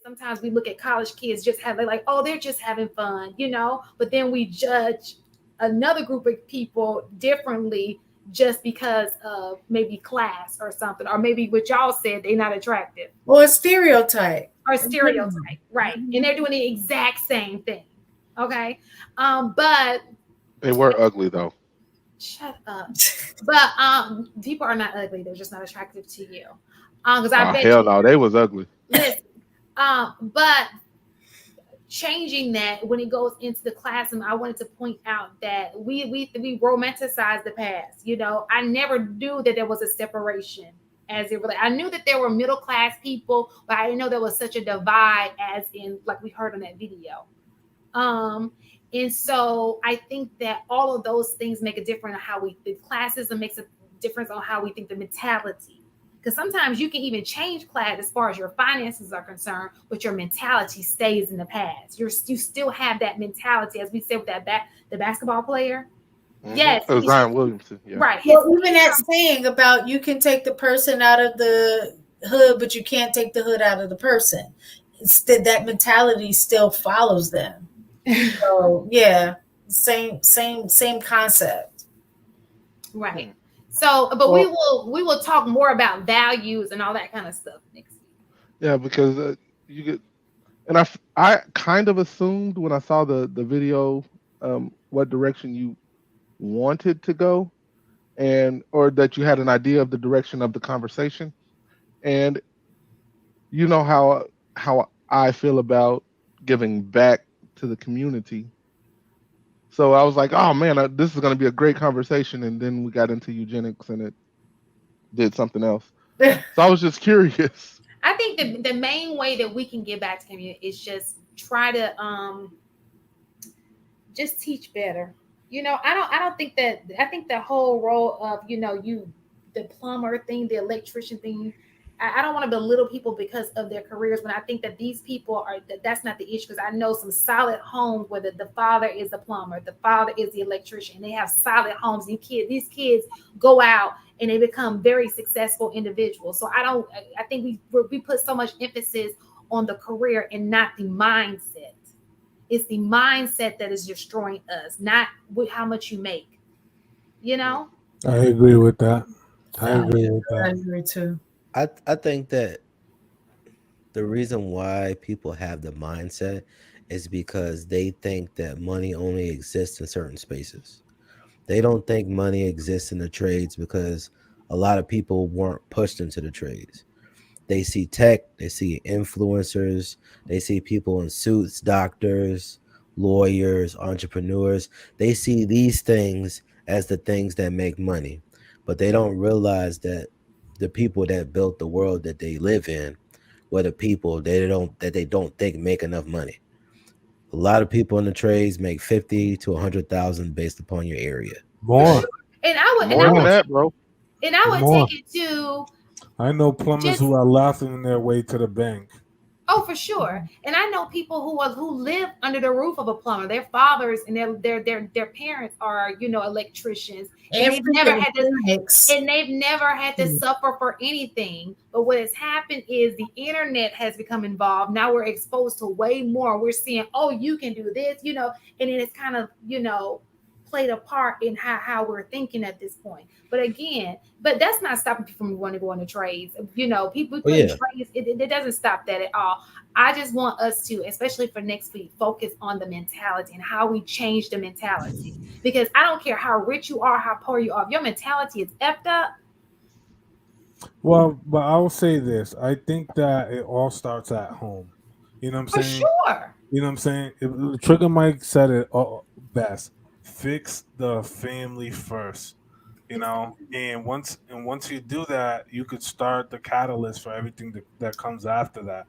sometimes we look at college kids just having like, oh, they're just having fun, but then we judge another group of people differently just because of maybe class or something, or maybe what y'all said, they're not attractive. Or a stereotype. Or stereotype, right. And they're doing the exact same thing. Okay. But They were ugly though. shut up. But people are not ugly, they're just not attractive to you. Because I Oh bet hell you, no, they was ugly. listen, but changing that when it goes into the classroom, I wanted to point out that we romanticize the past. I never knew that there was a separation as it really. I knew that there were middle class people, but I didn't know there was such a divide as in like we heard on that video. And so I think that all of those things make a difference on how we think. Classism makes a difference on how we think, the mentality. Because sometimes you can even change class as far as your finances are concerned, but your mentality stays in the past. You still have that mentality, as we said with the basketball player. Yes, Zion Williamson. Yeah. Right. Well, even that saying about you can take the person out of the hood, but you can't take the hood out of the person. That mentality still follows them. So yeah, same concept. Right. So, but we will talk more about values and all that kind of stuff next week. Yeah, because you get, and I kind of assumed when I saw the video what direction you wanted to go, and or that you had an idea of the direction of the conversation, and you know how I feel about giving back to the community. So I was like, oh man, this is going to be a great conversation, and then we got into eugenics, and it did something else. So I was just curious. I think the main way that we can get back to community is just try to just teach better. I don't think that. I think the whole role of the plumber thing, the electrician thing. I don't want to belittle people because of their careers, but I think that these people are that's not the issue. Because I know some solid homes where the father is the plumber, the father is the electrician. They have solid homes, and these kids go out and they become very successful individuals. So I think we put so much emphasis on the career and not the mindset. It's the mindset that is destroying us, not with how much you make. I agree with that. I agree too. I think that the reason why people have the mindset is because they think that money only exists in certain spaces. They don't think money exists in the trades because a lot of people weren't pushed into the trades. They see tech, they see influencers, they see people in suits, doctors, lawyers, entrepreneurs. They see these things as the things that make money, but they don't realize that the people that built the world that they live in were the people that they don't think make enough money. A lot of people in the trades make 50 to 100,000 based upon your area. More. And I would More than that, bro. And I would More. take it to. I know plumbers who are laughing their way to the bank. Oh, for sure. And I know people who live under the roof of a plumber. Their fathers and their parents are electricians, and they've never had to suffer for anything. But what has happened is the internet has become involved. Now we're exposed to way more. We're seeing, oh, you can do this, and then it's kind of played a part in how we're thinking at this point. But again, that's not stopping people from wanting to go into trades. People put in trades, it doesn't stop that at all. I just want us to, especially for next week, focus on the mentality and how we change the mentality. Because I don't care how rich you are, how poor you are, if your mentality is effed up. Well, but I will say this. I think that it all starts at home. You know what I'm saying? For sure. You know what I'm saying? Trigger Mike said it best. Fix the family first. And once you do that, you could start the catalyst for everything that comes after that.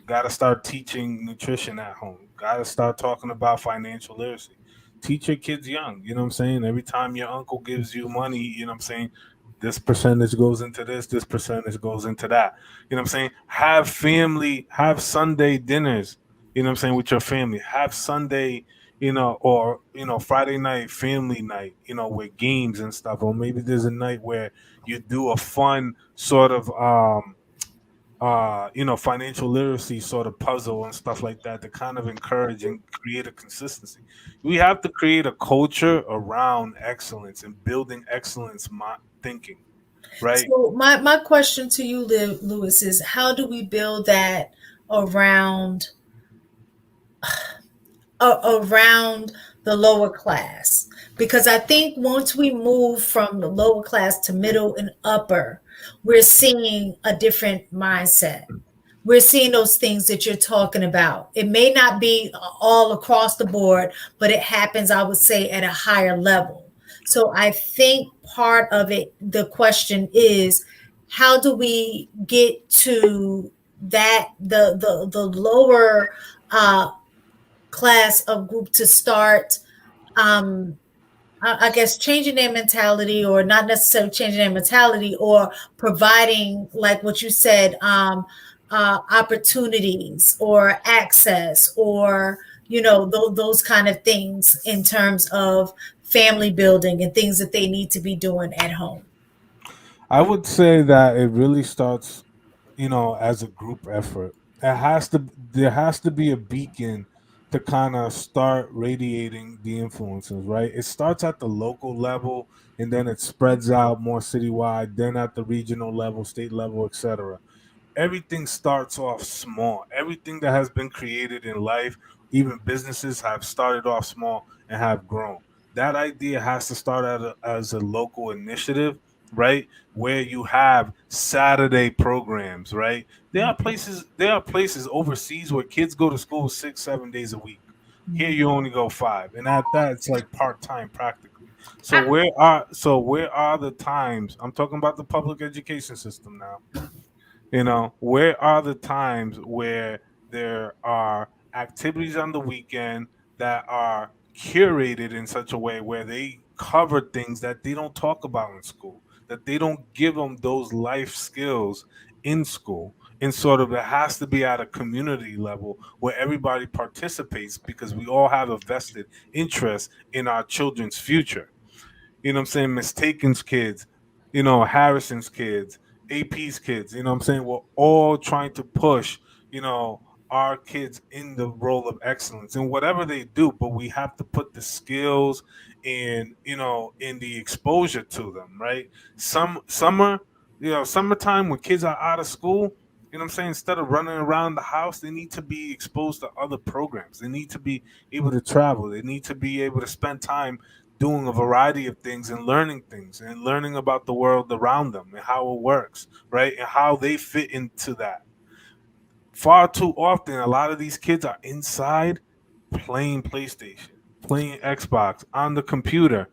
Got to start teaching nutrition at home. Got to start talking about financial literacy. Teach your kids young. You know what I'm saying? Every time your uncle gives you money, you know what I'm saying, this percentage goes into this percentage goes into that. You know what I'm saying? Have Sunday dinners, you know what I'm saying, with your family. Have Sunday, or Friday night, family night, with games and stuff. Or maybe there's a night where you do a fun sort of financial literacy sort of puzzle and stuff like that to kind of encourage and create a consistency. We have to create a culture around excellence and building excellence thinking, right? So my question to you, Lewis, is how do we build that around around the lower class? Because I think once we move from the lower class to middle and upper, we're seeing a different mindset. We're seeing those things that you're talking about. It may not be all across the board, but it happens, I would say, at a higher level. So I think part of it, the question is, how do we get to that the lower uh, class of group to start um, I guess changing their mentality, or not necessarily changing their mentality, or providing, like what you said, opportunities or access, or those kind of things in terms of family building and things that they need to be doing at home. I would say that it really starts, as a group effort. There has to be a beacon to kind of start radiating the influences, right? It starts at the local level and then it spreads out more citywide, then at the regional level, state level, etc. Everything starts off small. Everything that has been created in life, even businesses, have started off small and have grown. That idea has to start as a local initiative, right? Where you have Saturday programs, right? There are places overseas where kids go to school 6, 7 days a week. Here you only go 5, and at that it's like part time practically. So I, where are the times? I'm talking about the public education system now. Where are the times where there are activities on the weekend that are curated in such a way where they cover things that they don't talk about in school, that they don't give them those life skills in school? And sort of it has to be at a community level where everybody participates because we all have a vested interest in our children's future. You know what I'm saying? Mistaken's kids, Harrison's kids, AP's kids, you know what I'm saying? We're all trying to push, you know, our kids in the role of excellence in whatever they do, but we have to put the skills and, in the exposure to them, right? Summertime when kids are out of school, you know what I'm saying? Instead of running around the house, they need to be exposed to other programs. They need to be able to travel. They need to be able to spend time doing a variety of things and learning about the world around them and how it works, right? And how they fit into that. Far too often, a lot of these kids are inside playing PlayStation, playing Xbox on the computer.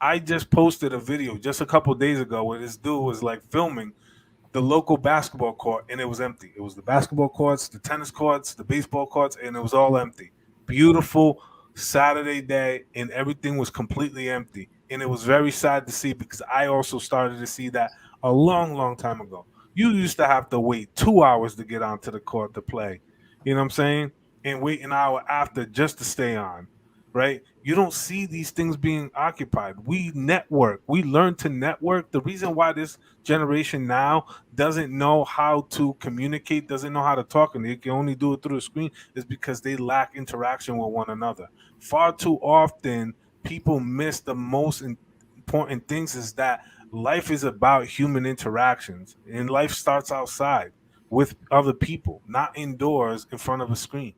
I just posted a video just a couple days ago where this dude was like filming the local basketball court and it was empty. It was the basketball courts, the tennis courts, the baseball courts, and it was all empty. Beautiful Saturday day, and everything was completely empty. And it was very sad to see because I also started to see that a long, long time ago. You used to have to wait 2 hours to get onto the court to play. You know what I'm saying? And wait an hour after just to stay on, right? You don't see these things being occupied. We network. We learn to network. The reason why this generation now doesn't know how to communicate, doesn't know how to talk, and they can only do it through the screen is because they lack interaction with one another. Far too often, people miss the most important things is that life is about human interactions, and life starts outside with other people, not indoors in front of a screen.